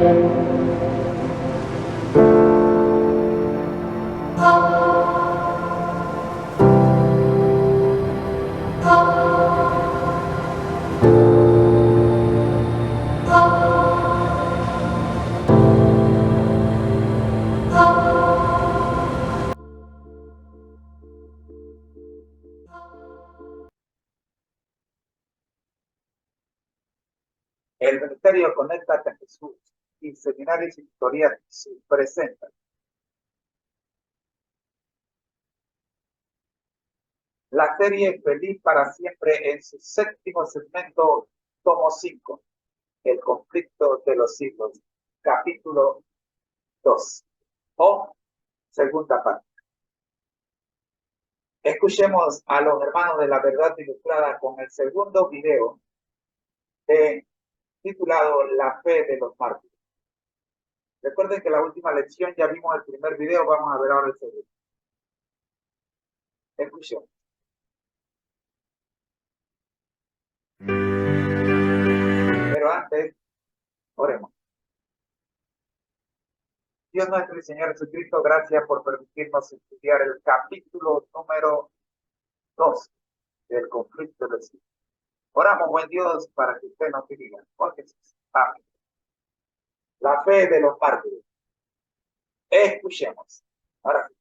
El Ministerio Conéctate a Jesús y Seminarios Editoriales presenta la serie Feliz para Siempre en su séptimo segmento, tomo 5, El conflicto de los siglos, capítulo 2, o segunda parte. Escuchemos a los hermanos de la Verdad Ilustrada con el segundo video titulado La Fe de los Mártires. Recuerden que la última lección ya vimos el primer video, vamos a ver ahora el segundo. Escuchemos. Pero antes, oremos. Dios nuestro y Señor Jesucristo, gracias por permitirnos estudiar el capítulo número 2 del conflicto del siglo. Oramos, buen Dios, para que usted nos diga. Por Jesús. Amén. La fe de los mártires. Escuchemos. Ahora sí.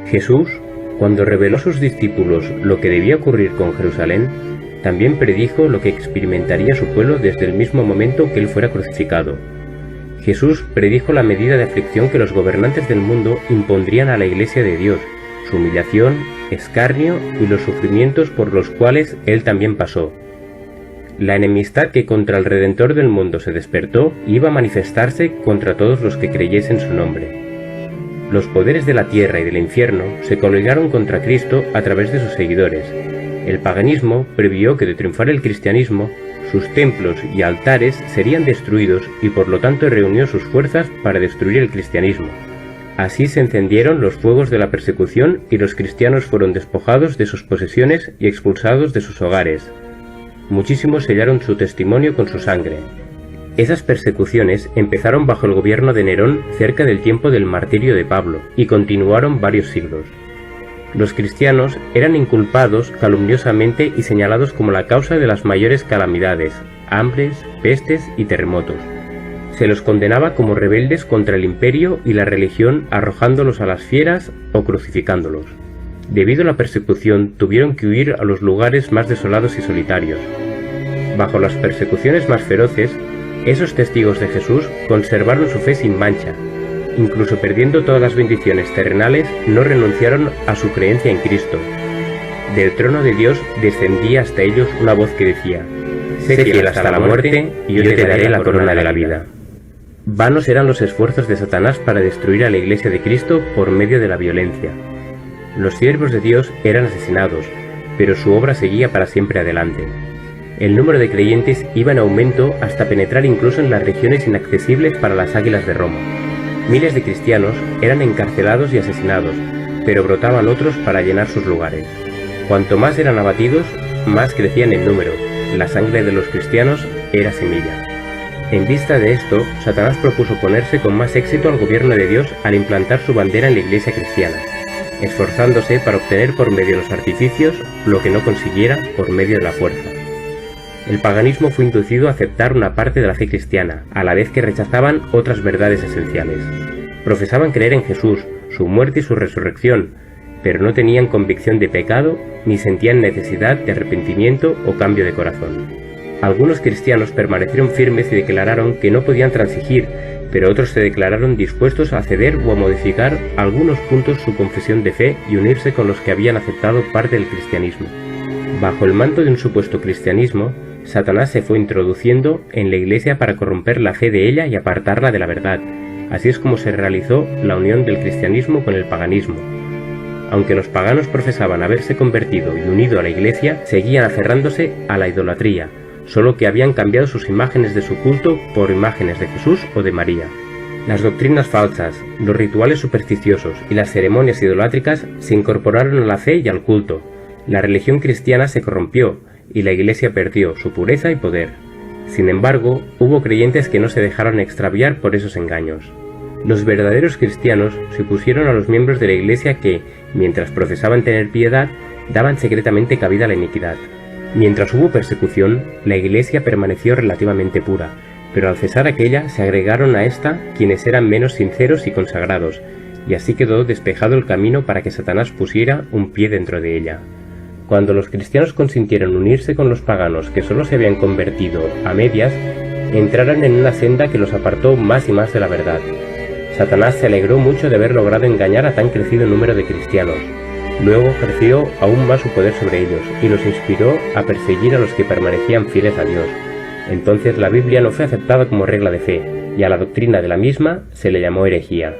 Jesús, cuando reveló a sus discípulos lo que debía ocurrir con Jerusalén, también predijo lo que experimentaría su pueblo desde el mismo momento que él fuera crucificado. Jesús predijo la medida de aflicción que los gobernantes del mundo impondrían a la Iglesia de Dios, su humillación, escarnio y los sufrimientos por los cuales él también pasó. La enemistad que contra el Redentor del mundo se despertó iba a manifestarse contra todos los que creyesen su nombre. Los poderes de la tierra y del infierno se congregaron contra Cristo a través de sus seguidores. El paganismo previó que de triunfar el cristianismo, sus templos y altares serían destruidos y por lo tanto reunió sus fuerzas para destruir el cristianismo. Así se encendieron los fuegos de la persecución y los cristianos fueron despojados de sus posesiones y expulsados de sus hogares. Muchísimos sellaron su testimonio con su sangre. Esas persecuciones empezaron bajo el gobierno de Nerón cerca del tiempo del martirio de Pablo y continuaron varios siglos. Los cristianos eran inculpados calumniosamente y señalados como la causa de las mayores calamidades, hambres, pestes y terremotos. Se los condenaba como rebeldes contra el imperio y la religión arrojándolos a las fieras o crucificándolos. Debido a la persecución tuvieron que huir a los lugares más desolados y solitarios. Bajo las persecuciones más feroces, esos testigos de Jesús conservaron su fe sin mancha. Incluso perdiendo todas las bendiciones terrenales, no renunciaron a su creencia en Cristo. Del trono de Dios descendía hasta ellos una voz que decía: «Sé fiel hasta la muerte, y yo te daré la corona de la vida». Vanos eran los esfuerzos de Satanás para destruir a la Iglesia de Cristo por medio de la violencia. Los siervos de Dios eran asesinados, pero su obra seguía para siempre adelante. El número de creyentes iba en aumento hasta penetrar incluso en las regiones inaccesibles para las águilas de Roma. Miles de cristianos eran encarcelados y asesinados, pero brotaban otros para llenar sus lugares. Cuanto más eran abatidos, más crecían en número. La sangre de los cristianos era semilla. En vista de esto, Satanás propuso ponerse con más éxito al gobierno de Dios al implantar su bandera en la iglesia cristiana, esforzándose para obtener por medio de los artificios lo que no consiguiera por medio de la fuerza. El paganismo fue inducido a aceptar una parte de la fe cristiana, a la vez que rechazaban otras verdades esenciales. Profesaban creer en Jesús, su muerte y su resurrección, pero no tenían convicción de pecado ni sentían necesidad de arrepentimiento o cambio de corazón. Algunos cristianos permanecieron firmes y declararon que no podían transigir, pero otros se declararon dispuestos a ceder o a modificar algunos puntos su confesión de fe y unirse con los que habían aceptado parte del cristianismo. Bajo el manto de un supuesto cristianismo, Satanás se fue introduciendo en la iglesia para corromper la fe de ella y apartarla de la verdad, Así es como se realizó la unión del cristianismo con el paganismo. Aunque los paganos profesaban haberse convertido y unido a la Iglesia, seguían aferrándose a la idolatría, solo que habían cambiado sus imágenes de su culto por imágenes de Jesús o de María. Las doctrinas falsas, los rituales supersticiosos y las ceremonias idolátricas se incorporaron a la fe y al culto. La religión cristiana se corrompió y la Iglesia perdió su pureza y poder. Sin embargo, hubo creyentes que no se dejaron extraviar por esos engaños. Los verdaderos cristianos se opusieron a los miembros de la Iglesia que, mientras profesaban tener piedad, daban secretamente cabida a la iniquidad. Mientras hubo persecución, la Iglesia permaneció relativamente pura, pero al cesar aquella se agregaron a esta quienes eran menos sinceros y consagrados, y así quedó despejado el camino para que Satanás pusiera un pie dentro de ella. Cuando los cristianos consintieron unirse con los paganos que solo se habían convertido a medias, entraron en una senda que los apartó más y más de la verdad. Satanás se alegró mucho de haber logrado engañar a tan crecido número de cristianos. Luego ejerció aún más su poder sobre ellos y los inspiró a perseguir a los que permanecían fieles a Dios. Entonces la Biblia no fue aceptada como regla de fe, y a la doctrina de la misma se le llamó herejía.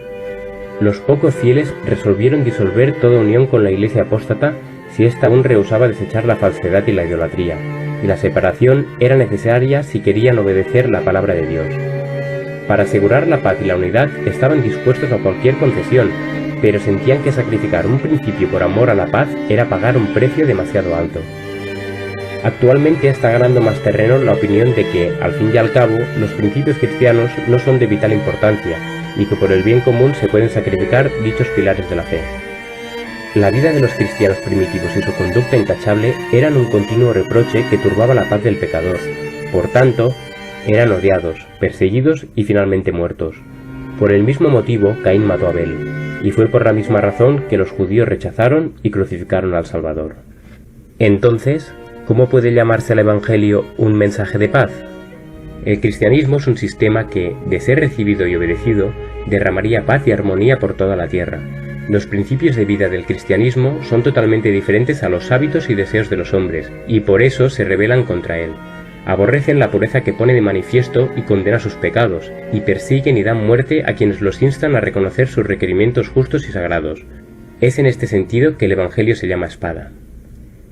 Los pocos fieles resolvieron disolver toda unión con la Iglesia apóstata si ésta aún rehusaba desechar la falsedad y la idolatría, y la separación era necesaria si querían obedecer la palabra de Dios. Para asegurar la paz y la unidad estaban dispuestos a cualquier concesión, pero sentían que sacrificar un principio por amor a la paz era pagar un precio demasiado alto. Actualmente está ganando más terreno la opinión de que, al fin y al cabo, los principios cristianos no son de vital importancia y que por el bien común se pueden sacrificar dichos pilares de la fe. La vida de los cristianos primitivos y su conducta intachable eran un continuo reproche que turbaba la paz del pecador. Por tanto, eran odiados, perseguidos y finalmente muertos. Por el mismo motivo, Caín mató a Abel, y fue por la misma razón que los judíos rechazaron y crucificaron al Salvador. Entonces, ¿cómo puede llamarse al Evangelio un mensaje de paz? El cristianismo es un sistema que, de ser recibido y obedecido, derramaría paz y armonía por toda la tierra. Los principios de vida del cristianismo son totalmente diferentes a los hábitos y deseos de los hombres, y por eso se rebelan contra él. Aborrecen la pureza que pone de manifiesto y condena sus pecados, y persiguen y dan muerte a quienes los instan a reconocer sus requerimientos justos y sagrados. Es en este sentido que el Evangelio se llama espada.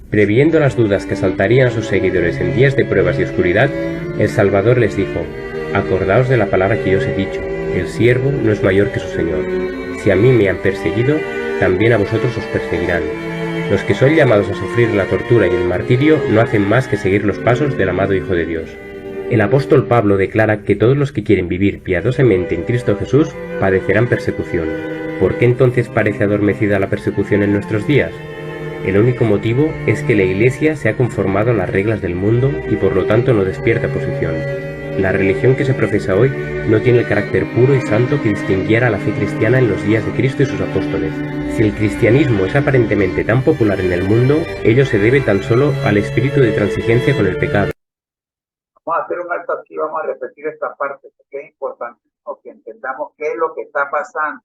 Previendo las dudas que asaltarían a sus seguidores en días de pruebas y oscuridad, el Salvador les dijo: «Acordaos de la palabra que yo os he dicho, el siervo no es mayor que su Señor. Si a mí me han perseguido, también a vosotros os perseguirán». Los que son llamados a sufrir la tortura y el martirio no hacen más que seguir los pasos del amado Hijo de Dios. El apóstol Pablo declara que todos los que quieren vivir piadosamente en Cristo Jesús padecerán persecución. ¿Por qué entonces parece adormecida la persecución en nuestros días? El único motivo es que la Iglesia se ha conformado a las reglas del mundo y por lo tanto no despierta oposición. La religión que se profesa hoy no tiene el carácter puro y santo que distinguiera a la fe cristiana en los días de Cristo y sus apóstoles. Si el cristianismo es aparentemente tan popular en el mundo, ello se debe tan solo al espíritu de transigencia con el pecado. Vamos a hacer un alto aquí, vamos a repetir esta parte, porque es importante que entendamos qué es lo que está pasando.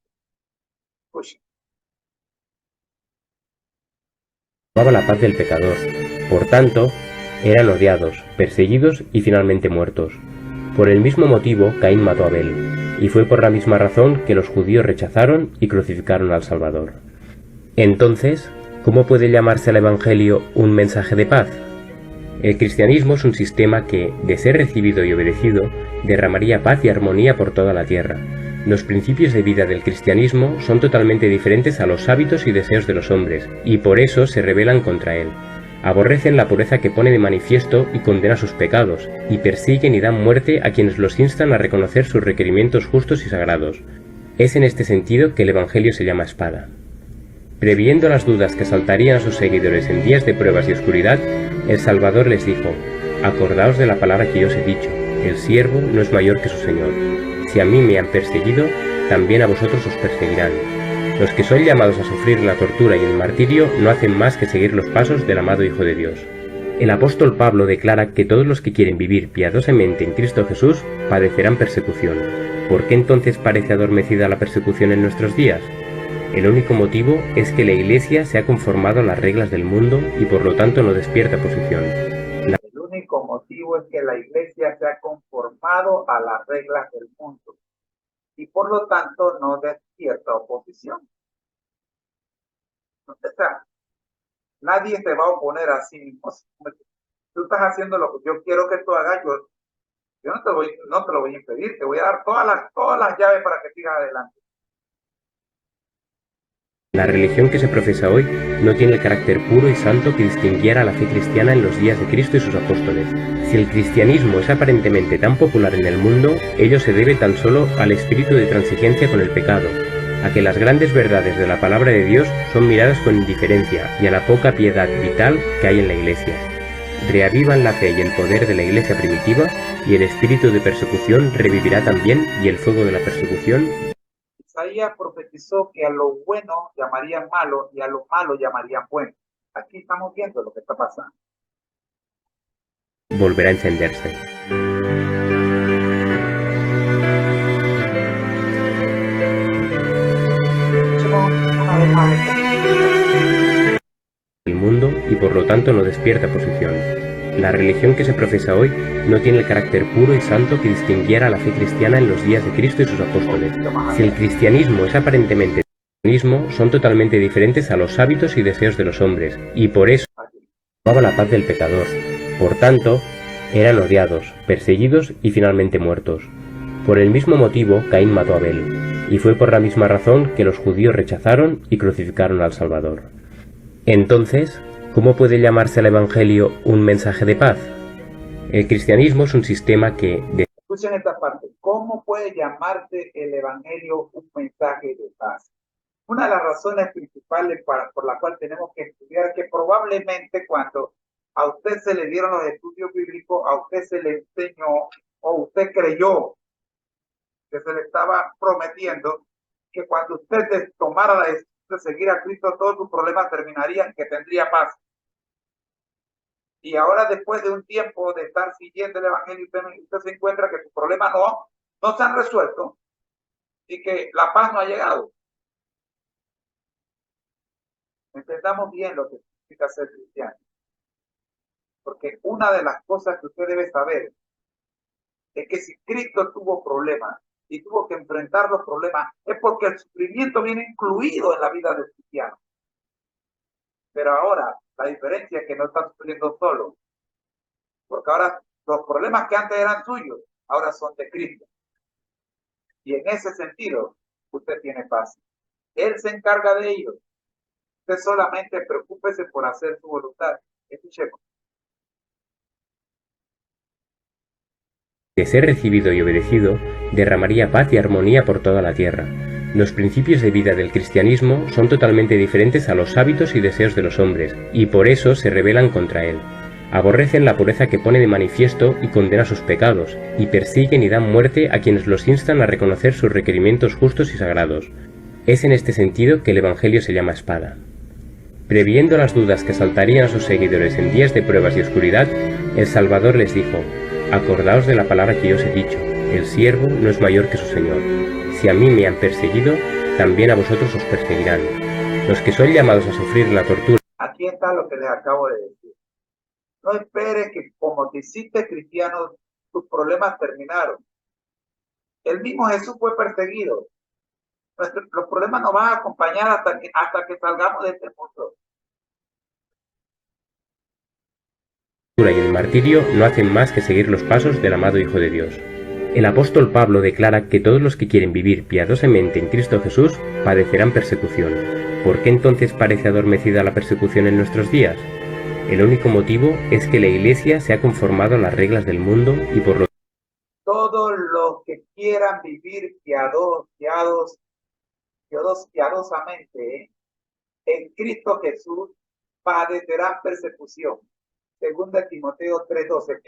La paz del pecador. Por tanto, eran odiados, perseguidos y finalmente muertos. Por el mismo motivo, Caín mató a Abel, y fue por la misma razón que los judíos rechazaron y crucificaron al Salvador. Entonces, ¿cómo puede llamarse al Evangelio un mensaje de paz? El cristianismo es un sistema que, de ser recibido y obedecido, derramaría paz y armonía por toda la tierra. Los principios de vida del cristianismo son totalmente diferentes a los hábitos y deseos de los hombres, y por eso se rebelan contra él. Aborrecen la pureza que pone de manifiesto y condena sus pecados, y persiguen y dan muerte a quienes los instan a reconocer sus requerimientos justos y sagrados. Es en este sentido que el Evangelio se llama espada. Previendo las dudas que asaltarían a sus seguidores en días de pruebas y oscuridad, el Salvador les dijo: «Acordaos de la palabra que yo os he dicho, el siervo no es mayor que su Señor. Si a mí me han perseguido, también a vosotros os perseguirán». Los que son llamados a sufrir la tortura y el martirio no hacen más que seguir los pasos del amado Hijo de Dios. El apóstol Pablo declara que todos los que quieren vivir piadosamente en Cristo Jesús padecerán persecución. ¿Por qué entonces parece adormecida la persecución en nuestros días? El único motivo es que la Iglesia se ha conformado a las reglas del mundo y por lo tanto no despierta oposición. El único motivo es que la Iglesia se ha conformado a las reglas del mundo y por lo tanto no despierta oposición. O sea, nadie te va a oponer a sí mismo. Tú estás haciendo lo que yo quiero que tú hagas, yo no te lo voy a impedir, te voy a dar todas las llaves para que sigas adelante. La religión que se profesa hoy no tiene el carácter puro y santo que distinguiera a la fe cristiana en los días de Cristo y sus apóstoles. Si el cristianismo es aparentemente tan popular en el mundo, ello se debe tan solo al espíritu de transigencia con el pecado, a que las grandes verdades de la palabra de Dios son miradas con indiferencia y a la poca piedad vital que hay en la Iglesia. Reavivan la fe y el poder de la Iglesia primitiva, y el espíritu de persecución revivirá también, y el fuego de la persecución. Isaías profetizó que a lo bueno llamarían malo y a lo malo llamarían bueno. Aquí estamos viendo lo que está pasando. Volverá a encenderse. El mundo y por lo tanto no despierta oposición. La religión que se profesa hoy no tiene el carácter puro y santo que distinguiera a la fe cristiana en los días de Cristo y sus apóstoles. Si el cristianismo es aparentemente son totalmente diferentes a los hábitos y deseos de los hombres, y por eso tomaba la paz del pecador. Por tanto, eran odiados, perseguidos y finalmente muertos. Por el mismo motivo, Caín mató a Abel, y fue por la misma razón que los judíos rechazaron y crucificaron al Salvador. Entonces, ¿cómo puede llamarse al Evangelio un mensaje de paz? El cristianismo es un sistema que... Escuchen esta parte. ¿Cómo puede llamarse el Evangelio un mensaje de paz? Una de las razones principales por la cual tenemos que estudiar, que probablemente cuando a usted se le dieron los estudios bíblicos, a usted se le enseñó o usted creyó que se le estaba prometiendo que cuando usted tomara la decisión de seguir a Cristo, todos sus problemas terminarían, que tendría paz. Y ahora, después de un tiempo de estar siguiendo el Evangelio, usted se encuentra que sus problemas no se han resuelto y que la paz no ha llegado. Entendamos bien lo que significa ser cristiano. Porque una de las cosas que usted debe saber es que si Cristo tuvo problemas y tuvo que enfrentar los problemas, es porque el sufrimiento viene incluido en la vida del cristiano. Pero ahora, la diferencia es que no está sufriendo solo. Porque ahora los problemas que antes eran suyos, ahora son de Cristo. Y en ese sentido, usted tiene paz. Él se encarga de ellos. Usted solamente preocúpese por hacer su voluntad. Escuchemos. De ser recibido y obedecido, derramaría paz y armonía por toda la tierra. Los principios de vida del cristianismo son totalmente diferentes a los hábitos y deseos de los hombres, y por eso se rebelan contra él. Aborrecen la pureza que pone de manifiesto y condena sus pecados, y persiguen y dan muerte a quienes los instan a reconocer sus requerimientos justos y sagrados. Es en este sentido que el Evangelio se llama espada. Previendo las dudas que asaltarían a sus seguidores en días de pruebas y oscuridad, el Salvador les dijo: acordaos de la palabra que yo os he dicho, el siervo no es mayor que su Señor. Si a mí me han perseguido, también a vosotros os perseguirán. Los que son llamados a sufrir la tortura... Aquí está lo que les acabo de decir. No espere que como te hiciste cristiano, tus problemas terminaron. El mismo Jesús fue perseguido. Los problemas nos van a acompañar hasta que salgamos de este mundo. Y el martirio no hacen más que seguir los pasos del amado Hijo de Dios. El apóstol Pablo declara que todos los que quieren vivir piadosamente en Cristo Jesús padecerán persecución. ¿Por qué entonces parece adormecida la persecución en nuestros días? El único motivo es que la Iglesia se ha conformado a las reglas del mundo y por lo tanto todos los que quieran vivir piadosamente en Cristo Jesús padecerán persecución. Segunda Timoteo 3:12.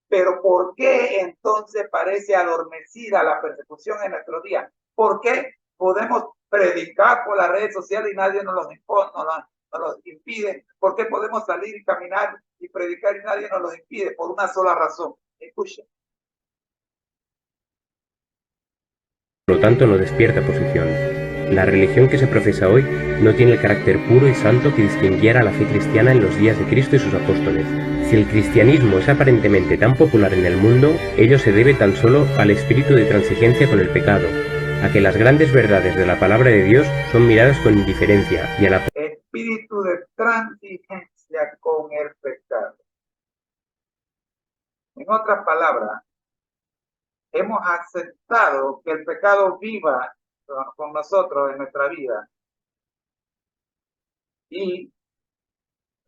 Pero ¿por qué entonces parece adormecida la persecución en nuestros días? ¿Por qué podemos predicar por las redes sociales y nadie nos los impone, nos los impide? ¿Por qué podemos salir y caminar y predicar y nadie nos los impide? Por una sola razón. Escuchen. Por lo tanto no despierta oposición. La religión que se profesa hoy no tiene el carácter puro y santo que distinguiera a la fe cristiana en los días de Cristo y sus apóstoles. Si el cristianismo es aparentemente tan popular en el mundo, ello se debe tan solo al espíritu de transigencia con el pecado, a que las grandes verdades de la palabra de Dios son miradas con indiferencia y a la espíritu de transigencia con el pecado. En otras palabras, hemos aceptado que el pecado viva con nosotros en nuestra vida y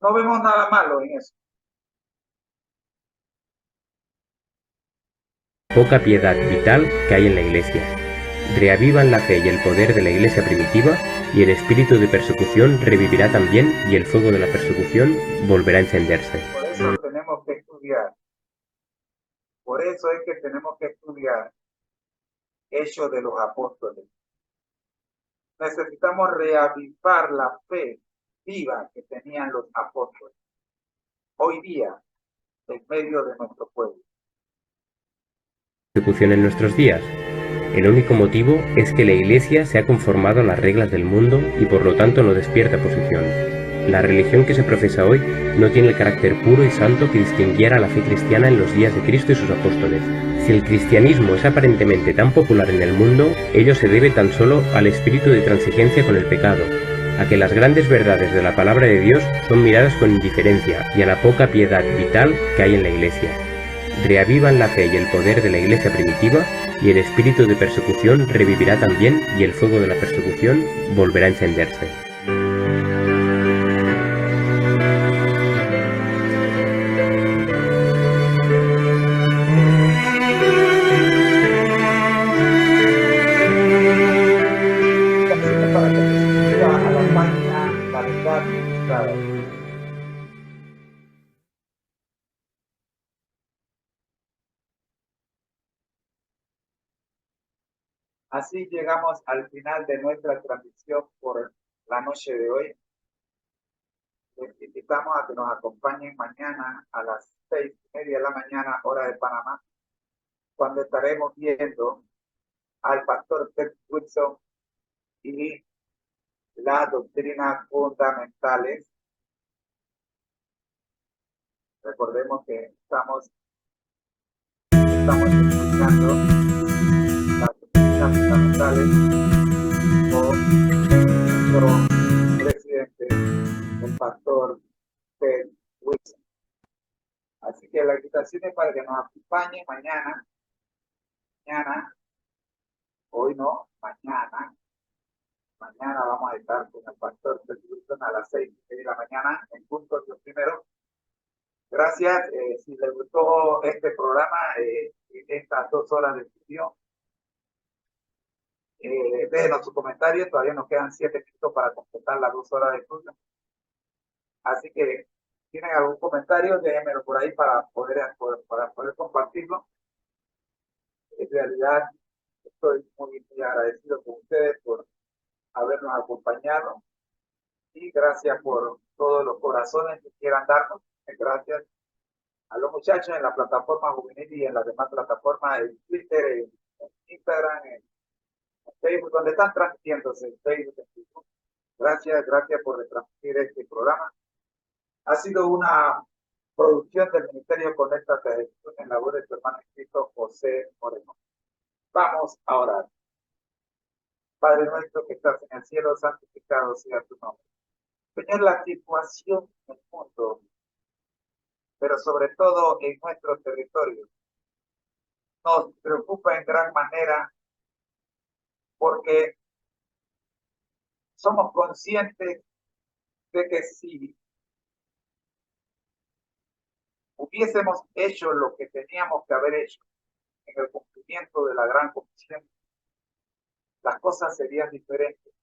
no vemos nada malo en eso. poca piedad vital que hay en la Iglesia. Reavivan la fe y el poder de la Iglesia primitiva, y el espíritu de persecución revivirá también, y el fuego de la persecución volverá a encenderse. Por eso tenemos que estudiar. Por eso es que tenemos que estudiar Hechos de los Apóstoles. Necesitamos reavivar la fe viva que tenían los apóstoles hoy día en medio de nuestro pueblo. Persecución en nuestros días. El único motivo es que la Iglesia se ha conformado a las reglas del mundo y por lo tanto no despierta oposición. La religión que se profesa hoy no tiene el carácter puro y santo que distinguiera a la fe cristiana en los días de Cristo y sus apóstoles. Si el cristianismo es aparentemente tan popular en el mundo, ello se debe tan solo al espíritu de transigencia con el pecado, a que las grandes verdades de la palabra de Dios son miradas con indiferencia y a la poca piedad vital que hay en la Iglesia. Reavivan la fe y el poder de la Iglesia primitiva, y el espíritu de persecución revivirá también, y el fuego de la persecución volverá a encenderse. Para que se suscriba a la página La Verdad Ilustrada. Así llegamos al final de nuestra transmisión por la noche de hoy. Les invitamos a que nos acompañen mañana a las 6:30 de la mañana, hora de Panamá, cuando estaremos viendo al pastor Ted Wilson y las doctrinas fundamentales. Recordemos que estamos escuchando las doctrinas fundamentales con nuestro presidente, el pastor Ted Wilson. Así que la invitación es para que nos acompañen mañana, hoy no, mañana vamos a estar con el pastor Ted Wilson a las 6:30 de la mañana en punto de primero. Gracias. Si les gustó este programa, estas 2 horas de estudio, déjenos sus comentarios. Todavía nos quedan 7 minutos para completar las 2 horas de estudio. Así que, ¿tienen algún comentario? Déjenmelo por ahí para poder compartirlo. En realidad, estoy muy agradecido con ustedes por habernos acompañado. Y gracias por todos los corazones que quieran darnos. Gracias a los muchachos en la plataforma juvenil y en las demás plataformas, en Twitter, en Instagram, en Facebook, donde están transmitiéndose, en Facebook, en YouTube. Gracias por retransmitir este programa. Ha sido una producción del Ministerio Conéctate en la voz de su hermano Cristo José Moreno. Vamos a orar. Padre nuestro que estás en el cielo, santificado sea tu nombre. Señor, la situación en el mundo, pero sobre todo en nuestro territorio, nos preocupa en gran manera porque somos conscientes de que si hubiésemos hecho lo que teníamos que haber hecho en el cumplimiento de la gran comisión, las cosas serían diferentes.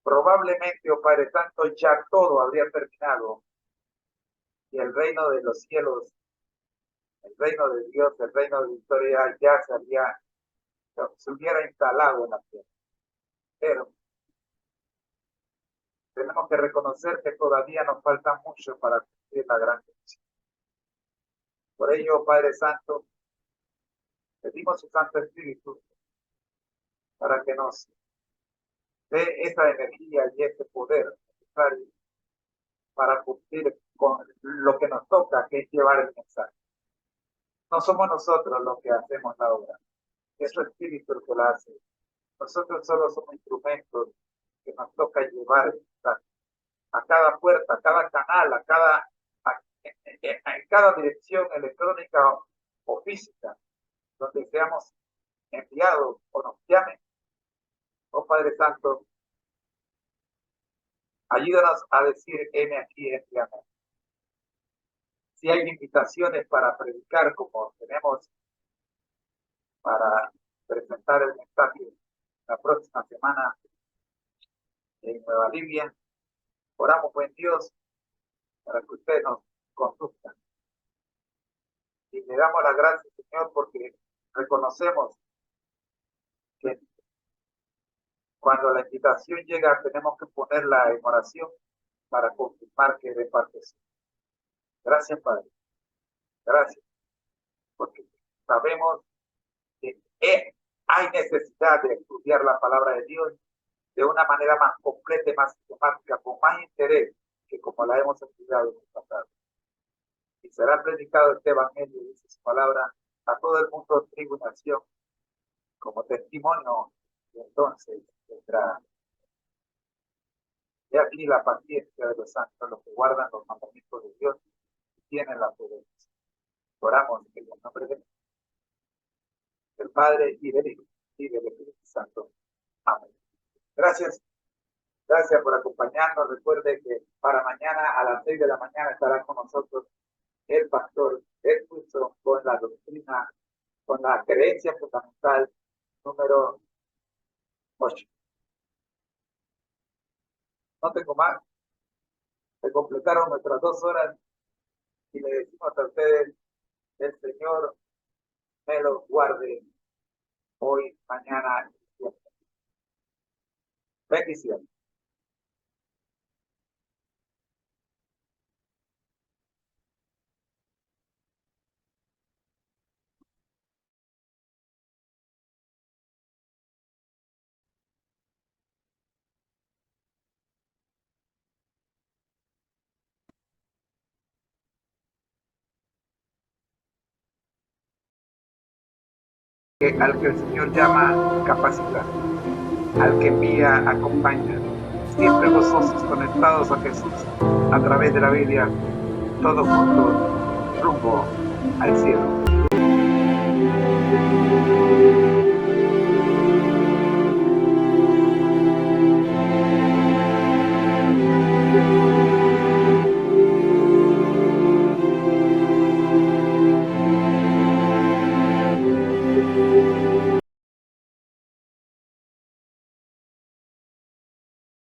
Probablemente, oh Padre Santo, ya todo habría terminado y el reino de los cielos, el reino de Dios, el reino de victoria ya se hubiera instalado en la tierra. Pero tenemos que reconocer que todavía nos falta mucho para cumplir la gran comisión. Por ello, Padre Santo, pedimos su Santo Espíritu para que nos dé esa energía y ese poder necesario para cumplir con lo que nos toca, que es llevar el mensaje. No somos nosotros los que hacemos la obra, Es su espíritu el que la hace. Nosotros solo somos instrumentos que nos toca llevar a cada puerta, a cada canal, en cada dirección electrónica o física, donde seamos enviados o nos llamen. Oh Padre Santo, ayúdanos a decir, heme aquí, envíame. Si hay invitaciones para predicar, como tenemos para presentar el mensaje la próxima semana en Nueva Libia, oramos, buen Dios, para que usted nos conduzca. Y le damos las gracias, Señor, porque reconocemos que cuando la invitación llega tenemos que ponerla en oración para confirmar que de parte es. Gracias, Padre. Gracias. Porque sabemos que hay necesidad de estudiar la palabra de Dios de una manera más completa y más sistemática, con más interés que como la hemos estudiado en el pasado. Y será predicado este evangelio, dice su palabra, a todo el mundo, tribu y nación, como testimonio, y entonces vendrá. Y aquí la paciencia de los santos, los que guardan los mandamientos de Dios y tienen la prudencia. Oramos en el nombre del Padre y del Hijo y del Espíritu Santo. Amén. Gracias. Gracias por acompañarnos. Recuerde que para mañana a las 6 de la mañana estará con nosotros el pastor Edwinson con la doctrina, con la creencia fundamental número 8. No tengo más. Se completaron nuestras 2 horas y le decimos a ustedes, el Señor me los guarde hoy, mañana y siempre. Bendiciones. Al que el Señor llama, capacita. Al que envía, acompaña. Siempre gozosos, conectados a Jesús a través de la Biblia, todos juntos, rumbo al cielo.